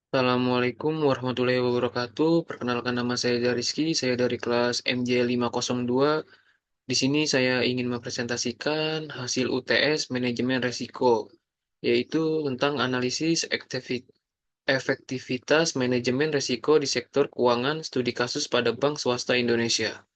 Assalamualaikum warahmatullahi wabarakatuh. Perkenalkan nama saya Rizky, saya dari kelas MJ502. Di sini saya ingin mempresentasikan hasil UTS Manajemen Resiko, yaitu tentang analisis efektivitas manajemen resiko di sektor keuangan studi kasus pada bank swasta Indonesia.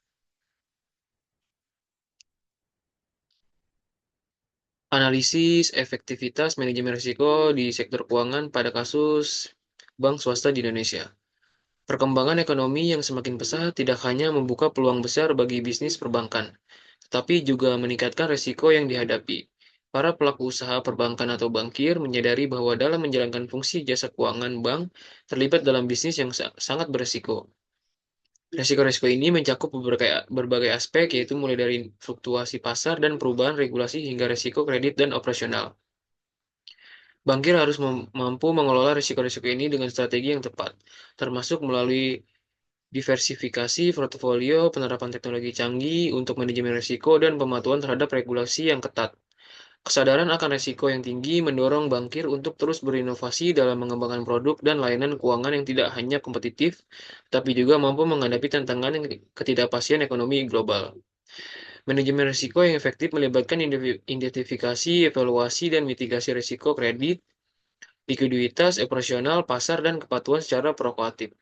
Analisis efektivitas manajemen risiko di sektor keuangan pada kasus bank swasta di Indonesia. Perkembangan ekonomi yang semakin pesat tidak hanya membuka peluang besar bagi bisnis perbankan, tetapi juga meningkatkan risiko yang dihadapi. Para pelaku usaha perbankan atau bankir menyadari bahwa dalam menjalankan fungsi jasa keuangan bank terlibat dalam bisnis yang sangat beresiko. Risiko-risiko ini mencakup berbagai aspek, yaitu mulai dari fluktuasi pasar dan perubahan regulasi hingga risiko kredit dan operasional. Bankir harus mampu mengelola risiko-risiko ini dengan strategi yang tepat, termasuk melalui diversifikasi portofolio, penerapan teknologi canggih untuk manajemen risiko, dan pematuhan terhadap regulasi yang ketat. Kesadaran akan risiko yang tinggi mendorong bankir untuk terus berinovasi dalam mengembangkan produk dan layanan keuangan yang tidak hanya kompetitif, tapi juga mampu menghadapi tantangan ketidakpastian ekonomi global. Manajemen risiko yang efektif melibatkan identifikasi, evaluasi, dan mitigasi risiko kredit, likuiditas, operasional, pasar, dan kepatuhan secara proaktif.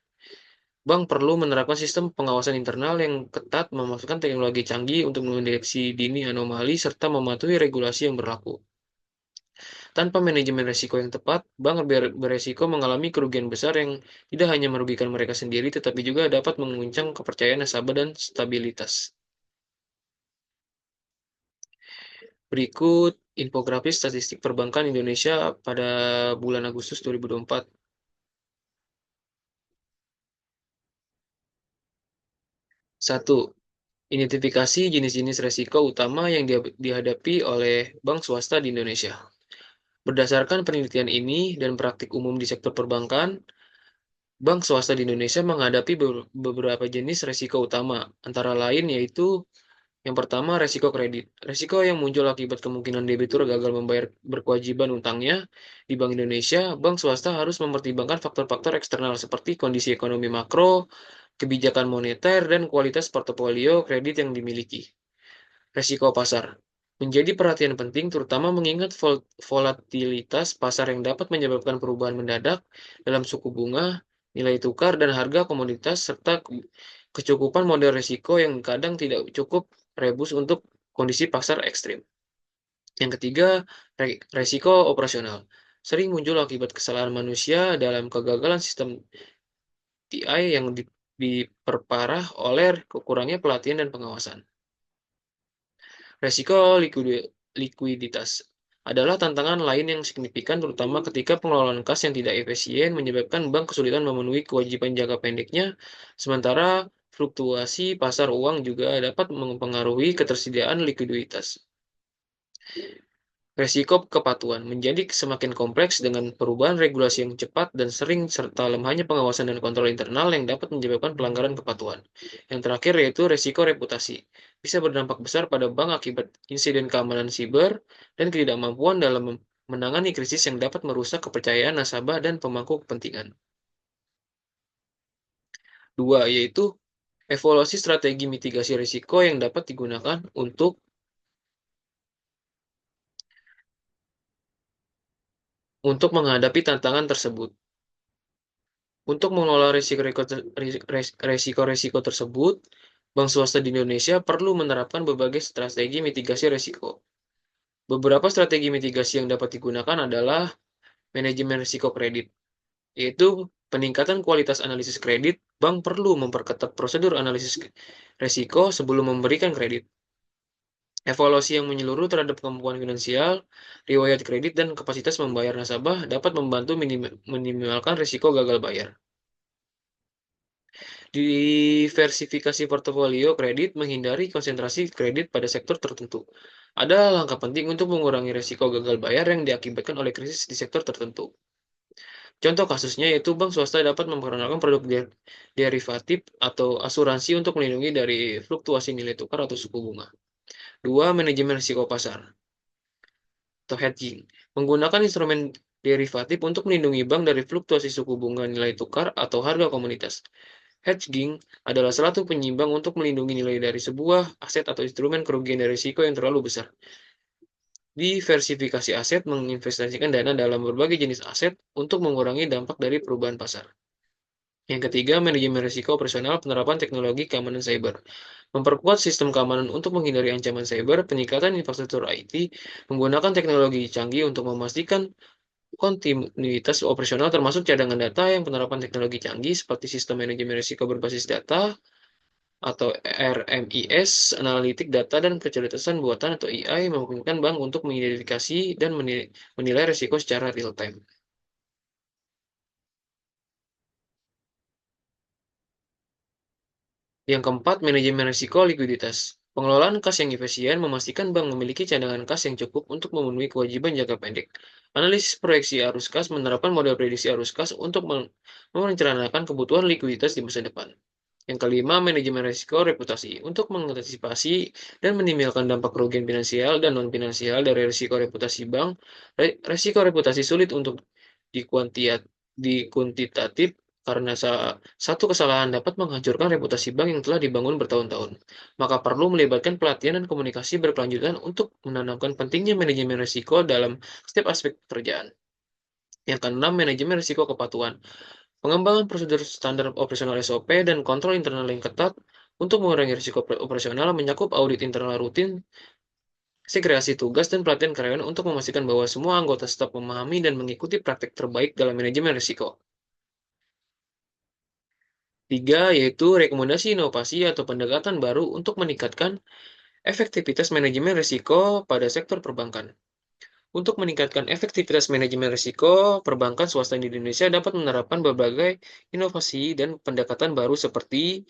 Bank perlu menerapkan sistem pengawasan internal yang ketat, memasukkan teknologi canggih untuk mendeteksi dini anomali, serta mematuhi regulasi yang berlaku. Tanpa manajemen risiko yang tepat, bank beresiko mengalami kerugian besar yang tidak hanya merugikan mereka sendiri, tetapi juga dapat menguncang kepercayaan nasabah dan stabilitas. Berikut infografis statistik perbankan Indonesia pada bulan Agustus 2024. 1. Identifikasi jenis-jenis risiko utama yang dihadapi oleh bank swasta di Indonesia. Berdasarkan penelitian ini dan praktik umum di sektor perbankan, bank swasta di Indonesia menghadapi beberapa jenis risiko utama, antara lain yaitu yang pertama, risiko kredit. Risiko yang muncul akibat kemungkinan debitur gagal membayar berkewajiban utangnya. Di Bank Indonesia, bank swasta harus mempertimbangkan faktor-faktor eksternal seperti kondisi ekonomi makro, kebijakan moneter, dan kualitas portofolio kredit yang dimiliki. Risiko pasar menjadi perhatian penting, terutama mengingat volatilitas pasar yang dapat menyebabkan perubahan mendadak dalam suku bunga, nilai tukar, dan harga komoditas, serta kecukupan model risiko yang kadang tidak cukup rebus untuk kondisi pasar ekstrim. Yang ketiga, risiko operasional. Sering muncul akibat kesalahan manusia dalam kegagalan sistem TI yang diperparah oleh kekurangnya pelatihan dan pengawasan. Resiko likuiditas adalah tantangan lain yang signifikan, terutama ketika pengelolaan kas yang tidak efisien menyebabkan bank kesulitan memenuhi kewajiban jangka pendeknya, sementara fluktuasi pasar uang juga dapat mempengaruhi ketersediaan likuiditas. Resiko kepatuhan menjadi semakin kompleks dengan perubahan regulasi yang cepat dan sering serta lemahnya pengawasan dan kontrol internal yang dapat menyebabkan pelanggaran kepatuhan. Yang terakhir yaitu resiko reputasi. Bisa berdampak besar pada bank akibat insiden keamanan siber dan ketidakmampuan dalam menangani krisis yang dapat merusak kepercayaan nasabah dan pemangku kepentingan. Dua, yaitu evaluasi strategi mitigasi risiko yang dapat digunakan untuk menghadapi tantangan tersebut. Untuk mengelola risiko-risiko tersebut, bank swasta di Indonesia perlu menerapkan berbagai strategi mitigasi risiko. Beberapa strategi mitigasi yang dapat digunakan adalah manajemen risiko kredit, yaitu peningkatan kualitas analisis kredit. Bank perlu memperketat prosedur analisis risiko sebelum memberikan kredit. Evaluasi yang menyeluruh terhadap kemampuan finansial, riwayat kredit, dan kapasitas membayar nasabah dapat membantu meminimalkan risiko gagal bayar. Diversifikasi portofolio kredit menghindari konsentrasi kredit pada sektor tertentu. Ada langkah penting untuk mengurangi risiko gagal bayar yang diakibatkan oleh krisis di sektor tertentu. Contoh kasusnya yaitu bank swasta dapat memperkenalkan produk derivatif atau asuransi untuk melindungi dari fluktuasi nilai tukar atau suku bunga. Dua, manajemen risiko pasar atau hedging. Menggunakan instrumen Derivatif untuk melindungi bank dari fluktuasi suku bunga nilai tukar atau harga komoditas. Hedging adalah salah satu penyimbang untuk melindungi nilai dari sebuah aset atau instrumen kerugian dari risiko yang terlalu besar. Diversifikasi aset menginvestasikan dana dalam berbagai jenis aset untuk mengurangi dampak dari perubahan pasar. Yang ketiga, manajemen risiko operasional penerapan teknologi keamanan cyber. Memperkuat sistem keamanan untuk menghindari ancaman cyber, peningkatan infrastruktur IT, menggunakan teknologi canggih untuk memastikan kontinuitas operasional termasuk cadangan data yang penerapan teknologi canggih seperti sistem manajemen risiko berbasis data atau RMIS, analitik data dan kecerdasan buatan atau AI memungkinkan bank untuk mengidentifikasi dan menilai risiko secara real time. Yang keempat, manajemen risiko likuiditas. Pengelolaan kas yang efisien memastikan bank memiliki cadangan kas yang cukup untuk memenuhi kewajiban jangka pendek. Analisis proyeksi arus kas menerapkan model prediksi arus kas untuk merencanakan kebutuhan likuiditas di masa depan. Yang kelima, manajemen risiko reputasi. Untuk mengantisipasi dan minimalkan dampak kerugian finansial dan non-finansial dari risiko reputasi bank, risiko reputasi sulit untuk dikuantitatif karena satu kesalahan dapat menghancurkan reputasi bank yang telah dibangun bertahun-tahun. Maka perlu melibatkan pelatihan dan komunikasi berkelanjutan untuk menanamkan pentingnya manajemen risiko dalam setiap aspek pekerjaan. Yang keenam, manajemen risiko kepatuhan. Pengembangan prosedur standar operasional SOP dan kontrol internal yang ketat untuk mengurangi risiko operasional mencakup audit internal rutin, segregasi tugas, dan pelatihan karyawan untuk memastikan bahwa semua anggota staf memahami dan mengikuti praktik terbaik dalam manajemen risiko. Tiga, yaitu rekomendasi inovasi atau pendekatan baru untuk meningkatkan efektivitas manajemen risiko pada sektor perbankan. Untuk meningkatkan efektivitas manajemen risiko, perbankan swasta di Indonesia dapat menerapkan berbagai inovasi dan pendekatan baru seperti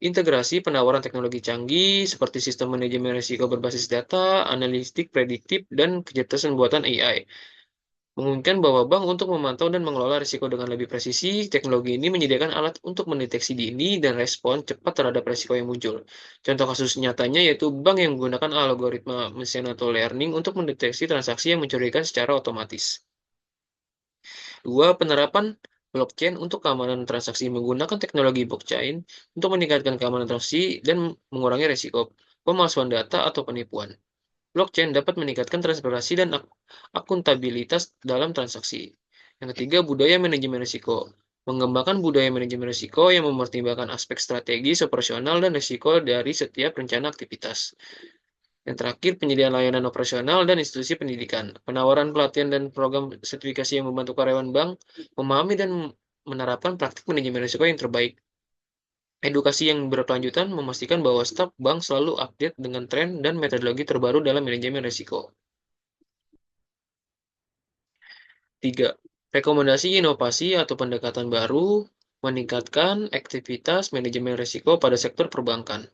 integrasi penawaran teknologi canggih seperti sistem manajemen risiko berbasis data, analitik prediktif, dan kecerdasan buatan AI. Memungkinkan bahwa bank untuk memantau dan mengelola risiko dengan lebih presisi, teknologi ini menyediakan alat untuk mendeteksi dini dan respon cepat terhadap risiko yang muncul. Contoh kasus nyatanya yaitu bank yang menggunakan algoritma machine atau learning untuk mendeteksi transaksi yang mencurigakan secara otomatis. Dua, penerapan blockchain untuk keamanan transaksi menggunakan teknologi blockchain untuk meningkatkan keamanan transaksi dan mengurangi risiko pemalsuan data atau penipuan. Blockchain dapat meningkatkan transparansi dan akuntabilitas dalam transaksi. Yang ketiga, budaya manajemen risiko. Mengembangkan budaya manajemen risiko yang mempertimbangkan aspek strategis, operasional, dan risiko dari setiap rencana aktivitas. Yang terakhir, penyediaan layanan operasional dan institusi pendidikan. Penawaran pelatihan dan program sertifikasi yang membantu karyawan bank memahami dan menerapkan praktik manajemen risiko yang terbaik. Edukasi yang berkelanjutan memastikan bahwa staf bank selalu update dengan tren dan metodologi terbaru dalam manajemen risiko. 3. Rekomendasi inovasi atau pendekatan baru meningkatkan aktivitas manajemen risiko pada sektor perbankan.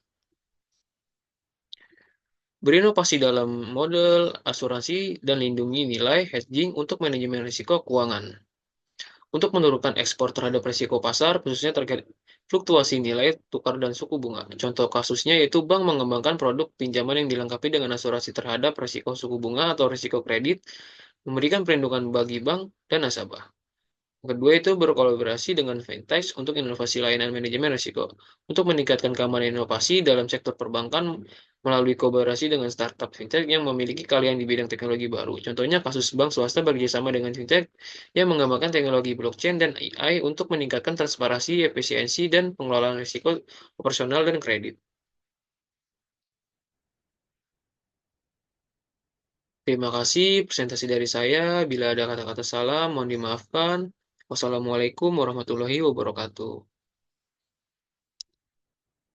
Berinovasi dalam model asuransi dan lindungi nilai hedging untuk manajemen risiko keuangan. Untuk menurunkan ekspor terhadap risiko pasar, khususnya terkait fluktuasi nilai tukar dan suku bunga. Contoh kasusnya yaitu bank mengembangkan produk pinjaman yang dilengkapi dengan asuransi terhadap risiko suku bunga atau risiko kredit, memberikan perlindungan bagi bank dan nasabah. Kedua itu berkolaborasi dengan fintech untuk inovasi layanan manajemen risiko. Untuk meningkatkan keamanan inovasi dalam sektor perbankan melalui kolaborasi dengan startup fintech yang memiliki keahlian di bidang teknologi baru. Contohnya kasus bank swasta bekerjasama dengan fintech yang mengembangkan teknologi blockchain dan AI untuk meningkatkan transparansi, efisiensi, dan pengelolaan risiko operasional dan kredit. Terima kasih presentasi dari saya. Bila ada kata-kata salah, mohon dimaafkan. Wassalamualaikum warahmatullahi wabarakatuh.